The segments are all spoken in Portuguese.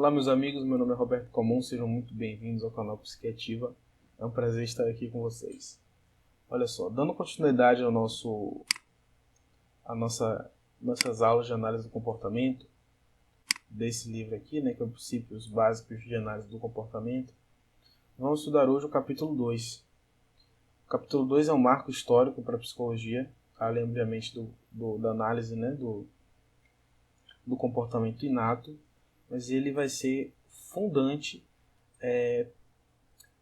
Olá meus amigos, meu nome é Roberto Comum, sejam muito bem-vindos ao canal Psiquiativa. É um prazer estar aqui com vocês. Olha só, dando continuidade ao nossas aulas de análise do comportamento, desse livro aqui, que é o Princípios Básicos de Análise do Comportamento, vamos estudar hoje o capítulo 2. O capítulo 2 é um marco histórico para a psicologia, além obviamente da análise do comportamento inato, mas ele vai ser fundante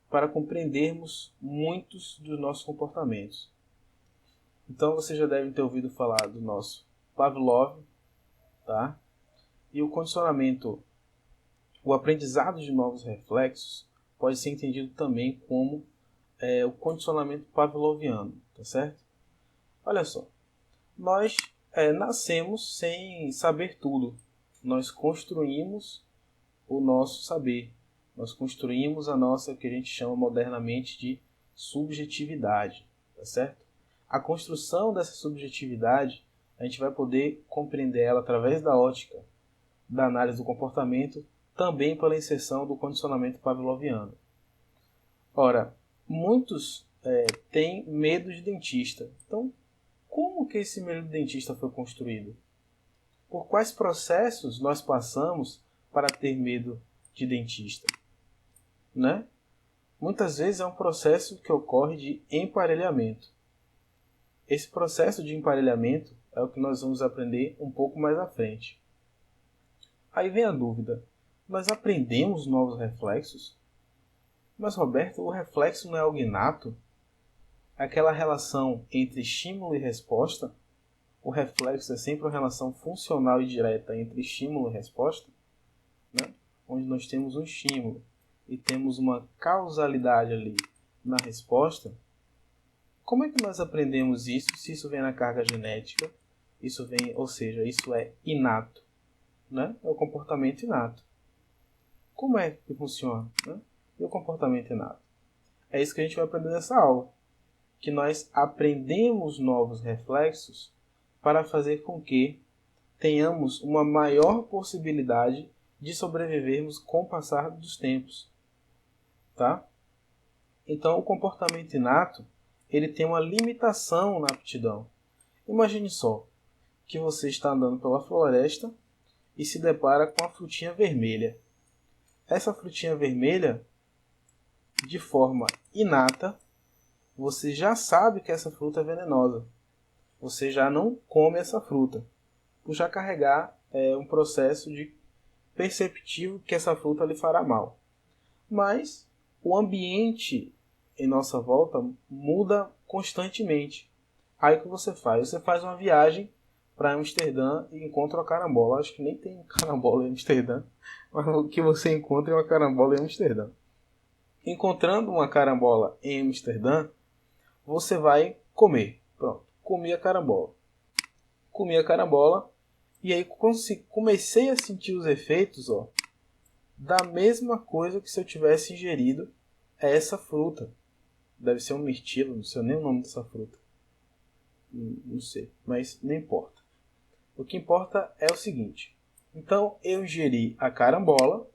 para compreendermos muitos dos nossos comportamentos. Então você já deve ter ouvido falar do nosso Pavlov, tá? E o condicionamento, o aprendizado de novos reflexos pode ser entendido também como o condicionamento pavloviano, tá certo? Olha só, nós nascemos sem saber tudo, nós construímos o nosso saber, nós construímos a nossa, que a gente chama modernamente de subjetividade, tá certo? A construção dessa subjetividade, a gente vai poder compreender ela através da ótica da análise do comportamento, também pela inserção do condicionamento pavloviano. Ora, muitos têm medo de dentista. Então, como que esse medo de dentista foi construído? Por quais processos nós passamos para ter medo de dentista? Né? Muitas vezes é um processo que ocorre de emparelhamento. Esse processo de emparelhamento é o que nós vamos aprender um pouco mais à frente. Aí vem a dúvida, nós aprendemos novos reflexos? Mas Roberto, o reflexo não é algo inato? Aquela relação entre estímulo e resposta? O reflexo é sempre uma relação funcional e direta entre estímulo e resposta? Né? Onde nós temos um estímulo e temos uma causalidade ali na resposta. Como é que nós aprendemos isso se isso vem na carga genética? Isso é inato, né? É o comportamento inato. Como é que funciona, né? E o comportamento inato? É isso que a gente vai aprender nessa aula. Que nós aprendemos novos reflexos para fazer com que tenhamos uma maior possibilidade de sobrevivermos com o passar dos tempos. Tá? Então, o comportamento inato ele tem uma limitação na aptidão. Imagine só que você está andando pela floresta e se depara com a frutinha vermelha. Essa frutinha vermelha, de forma inata, você já sabe que essa fruta é venenosa. Você já não come essa fruta, por já carregar um processo de perceptivo que essa fruta lhe fará mal. Mas o ambiente em nossa volta muda constantemente. Aí o que você faz? Você faz uma viagem para Amsterdã e encontra uma carambola. Acho que nem tem carambola em Amsterdã, mas o que você encontra é uma carambola em Amsterdã. Encontrando uma carambola em Amsterdã, você vai comer. Pronto, comi a carambola. Comi a carambola e aí comecei a sentir os efeitos da mesma coisa que se eu tivesse ingerido essa fruta. Deve ser um mirtilo, não sei nem o nome dessa fruta. Não sei, mas não importa. O que importa é o seguinte. Então eu ingeri a carambola,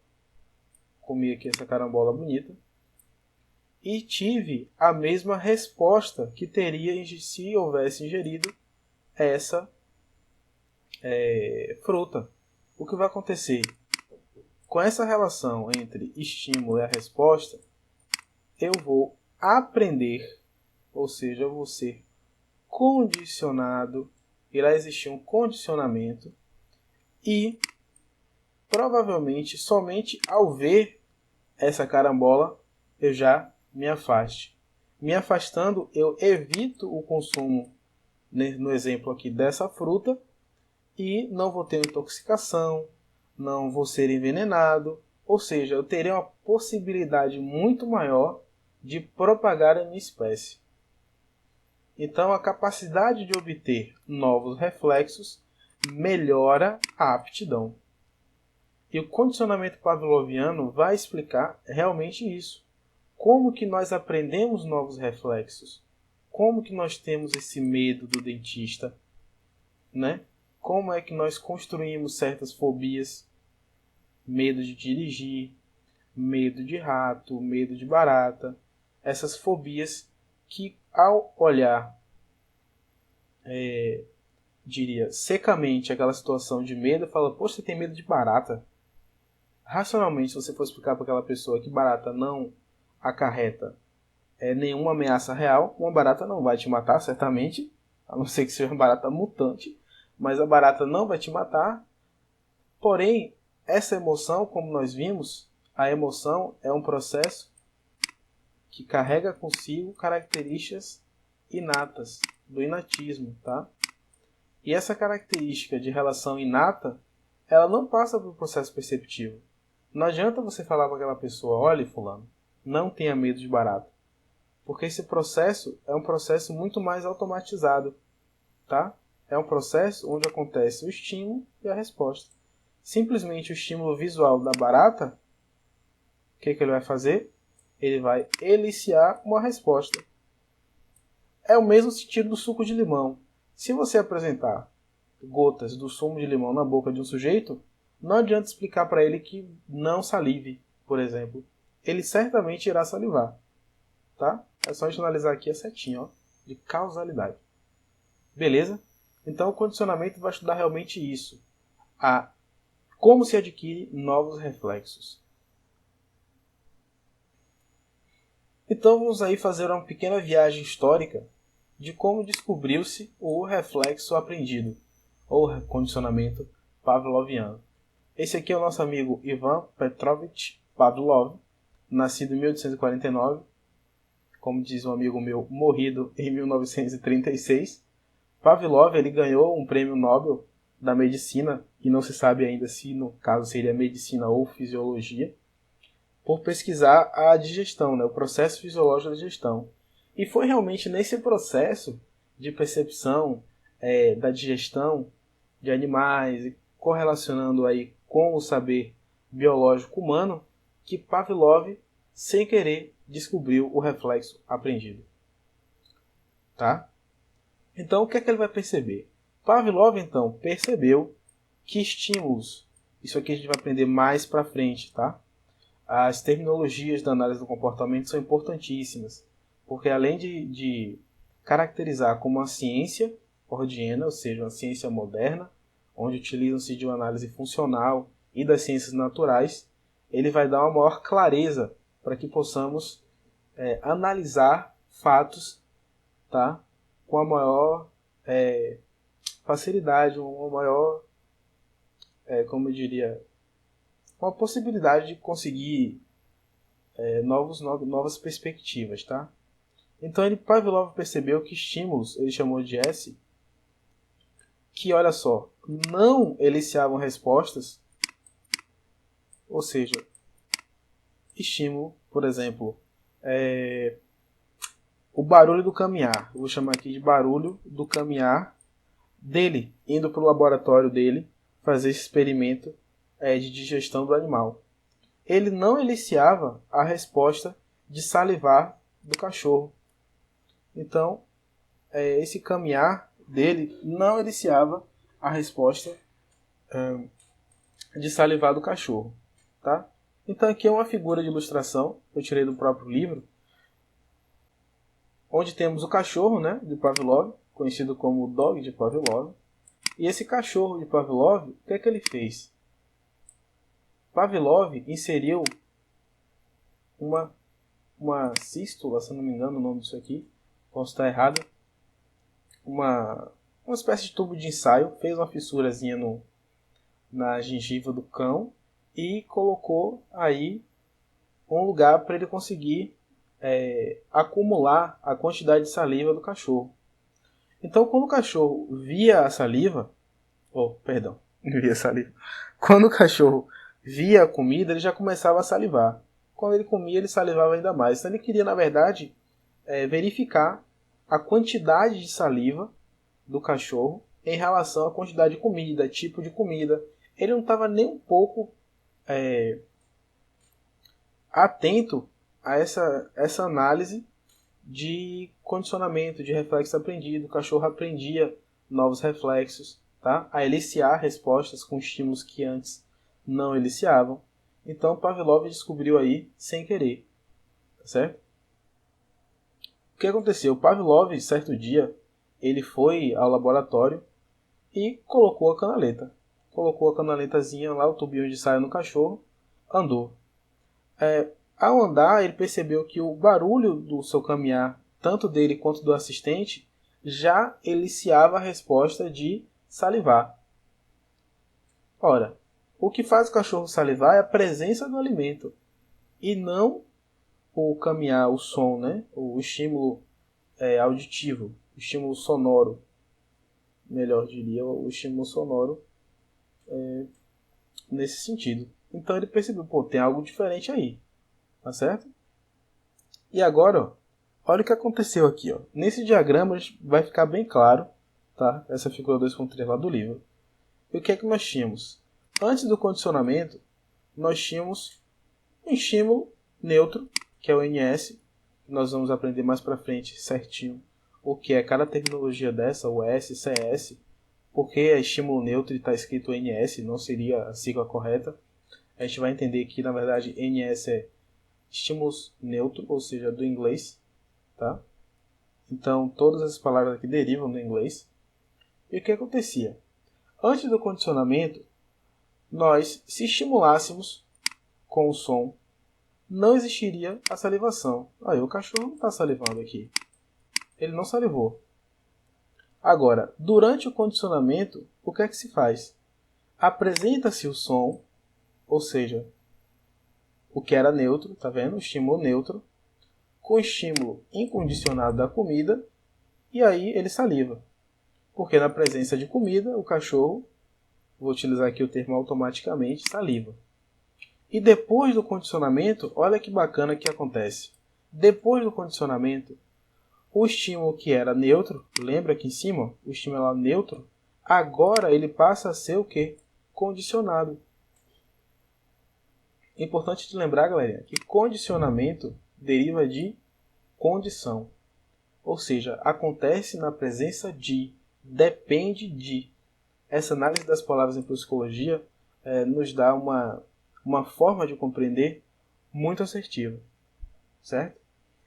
comi aqui essa carambola bonita, e tive a mesma resposta que teria se houvesse ingerido essa fruta. O que vai acontecer? Com essa relação entre estímulo e a resposta, eu vou aprender, ou seja, eu vou ser condicionado, irá existir um condicionamento e provavelmente somente ao ver essa carambola eu já me afaste. Me afastando, eu evito o consumo, no exemplo aqui, dessa fruta e não vou ter intoxicação, não vou ser envenenado, ou seja, eu terei uma possibilidade muito maior de propagar a minha espécie. Então, a capacidade de obter novos reflexos melhora a aptidão. E o condicionamento pavloviano vai explicar realmente isso. Como que nós aprendemos novos reflexos? Como que nós temos esse medo do dentista? Né? Como é que nós construímos certas fobias? medo de dirigir, medo de rato, medo de barata, essas fobias que ao olhar, diria, secamente aquela situação de medo, fala, poxa, você tem medo de barata? Racionalmente, se você for explicar para aquela pessoa que barata não acarreta nenhuma ameaça real, uma barata não vai te matar, certamente, a não ser que seja uma barata mutante, mas a barata não vai te matar. Porém, essa emoção, como nós vimos, a emoção é um processo que carrega consigo características inatas, do inatismo, tá? E essa característica de relação inata, ela não passa pelo processo perceptivo. Não adianta você falar para aquela pessoa, olha, fulano, não tenha medo de barata. Porque esse processo é um processo muito mais automatizado, tá? É um processo onde acontece o estímulo e a resposta. Simplesmente o estímulo visual da barata, o que ele vai fazer? Ele vai eliciar uma resposta. É o mesmo sentido do suco de limão. Se você apresentar gotas do sumo de limão na boca de um sujeito, não adianta explicar para ele que não salive, por exemplo. Ele certamente irá salivar. Tá? É só a gente analisar aqui a setinha, ó, de causalidade. Beleza? Então o condicionamento vai estudar realmente isso. Como se adquire novos reflexos. Então vamos aí fazer uma pequena viagem histórica de como descobriu-se o reflexo aprendido, ou condicionamento pavloviano. Esse aqui é o nosso amigo Ivan Petrovich Pavlov, nascido em 1849, como diz um amigo meu, morrido em 1936. Pavlov ele ganhou um prêmio Nobel da medicina, e não se sabe ainda se no caso seria medicina ou fisiologia, por pesquisar a digestão, né, o processo fisiológico da digestão. E foi realmente nesse processo de percepção da digestão de animais, e correlacionando aí com o saber biológico humano, que Pavlov, sem querer, descobriu o reflexo aprendido. Tá? Então, o que é que ele vai perceber? Pavlov, então, percebeu que estímulos, isso aqui a gente vai aprender mais para frente, tá? As terminologias da análise do comportamento são importantíssimas, porque além de caracterizar como uma ciência freudiana, ou seja, uma ciência moderna, onde utilizam-se de uma análise funcional e das ciências naturais, ele vai dar uma maior clareza para que possamos analisar fatos, tá? Com a maior facilidade, uma maior, como eu diria, uma possibilidade de conseguir novas perspectivas, tá? Então Pavlov percebeu que estímulos, ele chamou de S, que, olha só, não eliciavam respostas, ou seja, estímulo, por exemplo, o barulho do caminhar, eu vou chamar aqui de barulho do caminhar dele, indo para o laboratório dele, fazer esse experimento de digestão do animal. Ele não eliciava a resposta de salivar do cachorro. Então, esse caminhar dele não eliciava a resposta de salivar do cachorro. Tá? Então aqui é uma figura de ilustração, eu tirei do próprio livro, onde temos o cachorro, né, de Pavlov, conhecido como o dog de Pavlov. E esse cachorro de Pavlov, o que é que ele fez? Pavlov inseriu uma cístula, se não me engano o nome disso aqui, posso estar errado, uma espécie de tubo de ensaio, fez uma fissurazinha na gengiva do cão e colocou aí um lugar para ele conseguir acumular a quantidade de saliva do cachorro. Então, quando o cachorro via a saliva, via saliva. Quando o cachorro via a comida, ele já começava a salivar. Quando ele comia, ele salivava ainda mais. Então, ele queria, na verdade, verificar a quantidade de saliva do cachorro em relação à quantidade de comida, tipo de comida. Ele não estava nem um pouco atento a essa análise de condicionamento, de reflexo aprendido. O cachorro aprendia novos reflexos, tá? A eliciar respostas com estímulos que antes não eliciavam. Então Pavlov descobriu aí sem querer, tá certo? O que aconteceu? Pavlov, certo dia, ele foi ao laboratório e colocou a canaleta. Colocou a canaletazinha lá, o tubinho de saia no cachorro, andou. Ao andar, ele percebeu que o barulho do seu caminhar, tanto dele quanto do assistente, já eliciava a resposta de salivar. Ora, o que faz o cachorro salivar é a presença do alimento e não o caminhar, o som, né? O estímulo auditivo, o estímulo sonoro, melhor diria, o estímulo sonoro nesse sentido. Então ele percebeu, tem algo diferente aí, tá certo? E agora, olha o que aconteceu aqui, ó. Nesse diagrama vai ficar bem claro, tá? Essa figura 2.3 lá do livro. E o que é que nós tínhamos? Antes do condicionamento, nós tínhamos um estímulo neutro, que é o NS. Nós vamos aprender mais para frente certinho o que é cada terminologia dessa, o S, CS, porque é estímulo neutro e está escrito NS, não seria a sigla correta. A gente vai entender que, na verdade, NS é estímulos neutro, ou seja, do inglês. Tá? Então, todas as palavras aqui derivam do inglês. E o que acontecia? Antes do condicionamento, nós, se estimulássemos com o som, não existiria a salivação. Aí, o cachorro não está salivando aqui. Ele não salivou. Agora, durante o condicionamento, o que é que se faz? Apresenta-se o som, ou seja, o que era neutro, tá vendo? O estímulo neutro, com o estímulo incondicionado da comida, e aí ele saliva. Porque na presença de comida, o cachorro, vou utilizar aqui o termo automaticamente, saliva. E depois do condicionamento, olha que bacana que acontece. Depois do condicionamento, o estímulo que era neutro, lembra aqui em cima, o estímulo era neutro, agora ele passa a ser o quê? Condicionado. É importante de lembrar, galera, que condicionamento deriva de condição. Ou seja, acontece na presença de, depende de. Essa análise das palavras em psicologia nos dá uma forma de compreender muito assertiva. Certo?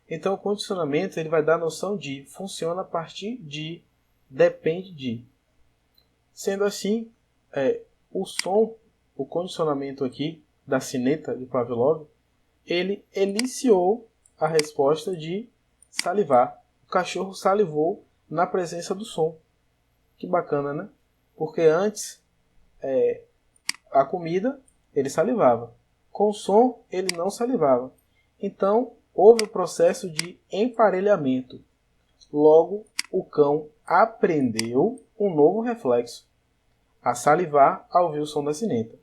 Então, o condicionamento ele vai dar a noção de, funciona a partir de, depende de. Sendo assim, o som, o condicionamento aqui da sineta de Pavlov, ele eliciou a resposta de salivar. O cachorro salivou na presença do som. Que bacana, né? Porque antes, a comida, ele salivava. Com o som, ele não salivava. Então, houve o processo de emparelhamento. Logo, o cão aprendeu um novo reflexo, a salivar ao ouvir o som da sineta.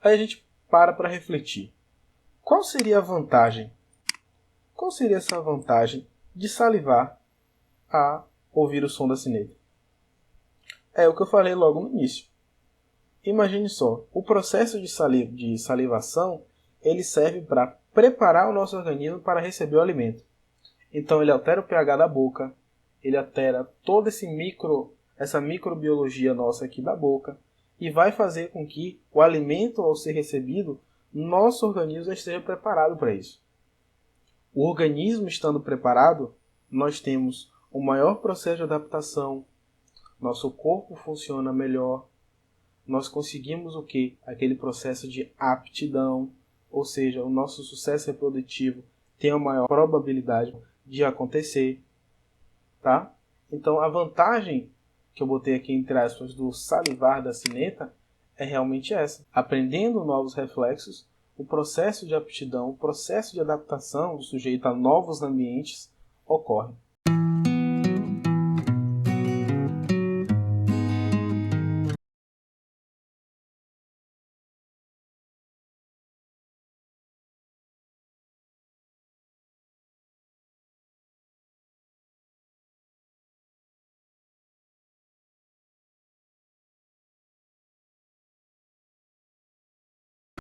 Aí a gente para refletir. Qual seria a vantagem? Qual seria essa vantagem de salivar a ouvir o som da sineta? É o que eu falei logo no início. Imagine só, o processo de salivação ele serve para preparar o nosso organismo para receber o alimento. Então ele altera o pH da boca, ele altera toda essa microbiologia nossa aqui da boca e vai fazer com que o alimento ao ser recebido, nosso organismo esteja preparado para isso. O organismo estando preparado, nós temos um maior processo de adaptação, nosso corpo funciona melhor, nós conseguimos o quê? Aquele processo de aptidão, ou seja, o nosso sucesso reprodutivo tem a maior probabilidade de acontecer, tá? Então a vantagem que eu botei aqui entre aspas do salivar da sineta é realmente essa. Aprendendo novos reflexos, o processo de aptidão, o processo de adaptação do sujeito a novos ambientes ocorre.